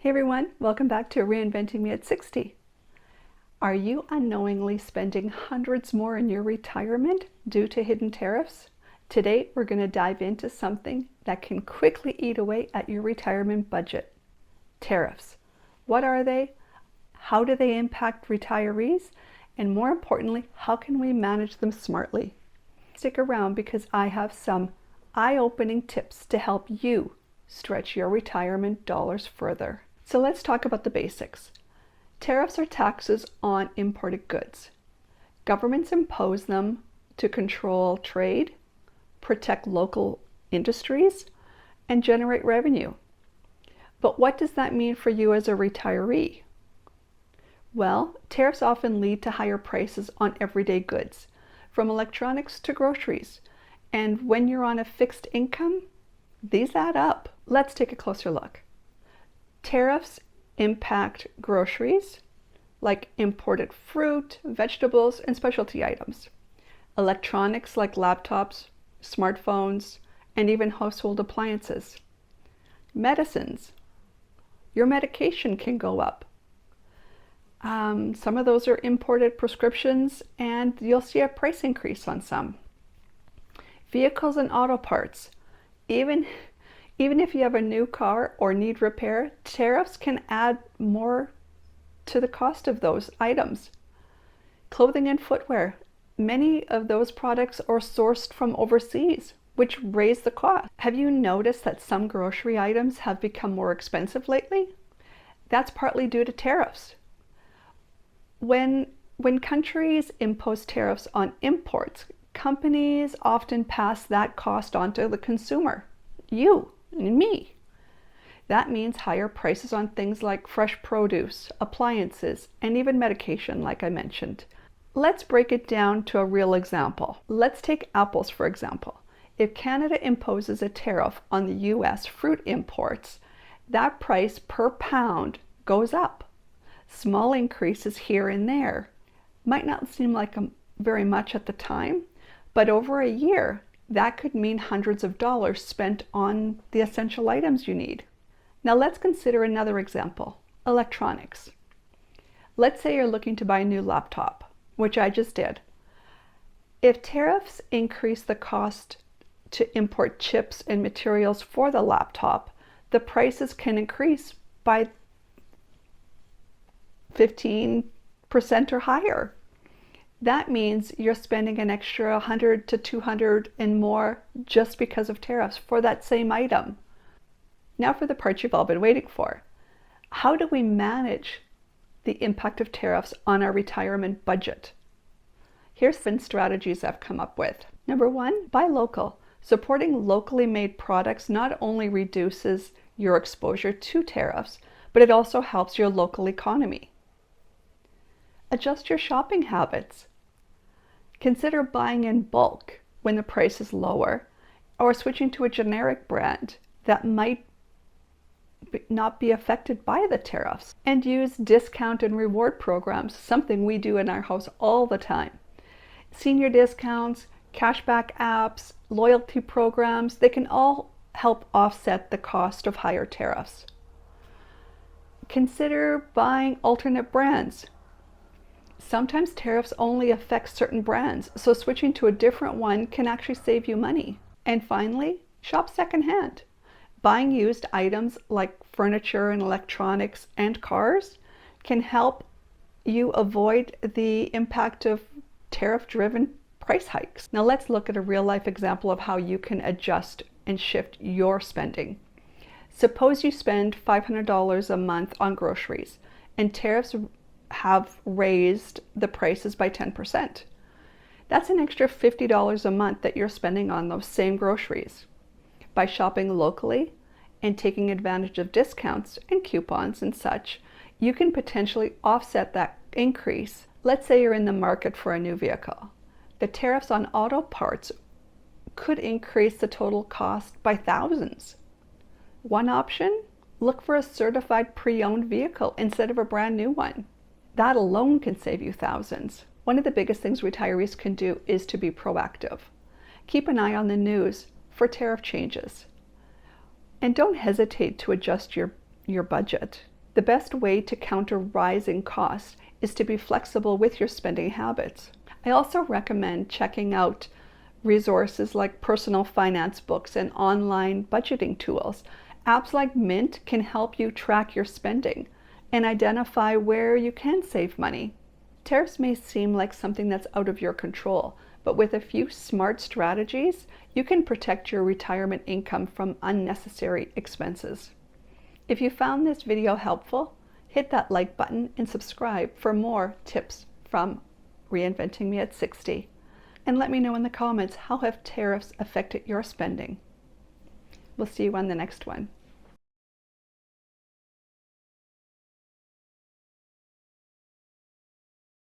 Hey everyone, welcome back to Reinventing Me at 60. Are you unknowingly spending hundreds more in your retirement due to hidden tariffs? Today we're going to dive into something that can quickly eat away at your retirement budget. Tariffs. What are they? How do they impact retirees? And more importantly, how can we manage them smartly? Stick around because I have some eye-opening tips to help you stretch your retirement dollars further. So let's talk about the basics. Tariffs are taxes on imported goods. Governments impose them to control trade, protect local industries, and generate revenue. But what does that mean for you as a retiree? Well, tariffs often lead to higher prices on everyday goods, from electronics to groceries. And when you're on a fixed income, these add up. Let's take a closer look. Tariffs impact groceries, like imported fruit, vegetables, and specialty items. Electronics like laptops, smartphones, and even household appliances. Medicines. Your medication can go up. Some of those are imported prescriptions, and you'll see a price increase on some. Vehicles and auto parts. Even if you have a new car or need repair, tariffs can add more to the cost of those items. Clothing and footwear. Many of those products are sourced from overseas, which raise the cost. Have you noticed that some grocery items have become more expensive lately? That's partly due to tariffs. When countries impose tariffs on imports, companies often pass that cost on to the consumer, you and me. That means higher prices on things like fresh produce, appliances, and even medication, like I mentioned. Let's break it down to a real example. Let's take apples, for example. If Canada imposes a tariff on the US fruit imports, that price per pound goes up. Small increases here and there might not seem like very much at the time, but over a year, that could mean hundreds of dollars spent on the essential items you need. Now let's consider another example, electronics. Let's say you're looking to buy a new laptop, which I just did. If tariffs increase the cost to import chips and materials for the laptop, the prices can increase by 15% or higher. That means you're spending an extra $100 to $200 and more just because of tariffs for that same item. Now for the part you've all been waiting for. How do we manage the impact of tariffs on our retirement budget? Here's some strategies I've come up with. Number one, buy local. Supporting locally made products not only reduces your exposure to tariffs, but it also helps your local economy. Adjust your shopping habits. Consider buying in bulk when the price is lower, or switching to a generic brand that might not be affected by the tariffs. And use discount and reward programs, something we do in our house all the time. Senior discounts, cashback apps, loyalty programs, they can all help offset the cost of higher tariffs. Consider buying alternate brands. Sometimes tariffs only affect certain brands, so switching to a different one can actually save you money. And finally, shop secondhand. Buying used items like furniture and electronics and cars can help you avoid the impact of tariff-driven price hikes. Now let's look at a real-life example of how you can adjust and shift your spending. Suppose you spend $500 a month on groceries, and tariffs have raised the prices by 10%. That's an extra $50 a month that you're spending on those same groceries. By shopping locally and taking advantage of discounts and coupons and such, you can potentially offset that increase. Let's say you're in the market for a new vehicle. The tariffs on auto parts could increase the total cost by thousands. One option, look for a certified pre-owned vehicle instead of a brand new one. That alone can save you thousands. One of the biggest things retirees can do is to be proactive. Keep an eye on the news for tariff changes. And don't hesitate to adjust your budget. The best way to counter rising costs is to be flexible with your spending habits. I also recommend checking out resources like personal finance books and online budgeting tools. Apps like Mint can help you track your spending and identify where you can save money. Tariffs may seem like something that's out of your control, but with a few smart strategies, you can protect your retirement income from unnecessary expenses. If you found this video helpful, hit that like button and subscribe for more tips from Reinventing Me at 60. And let me know in the comments, how have tariffs affected your spending? We'll see you on the next one.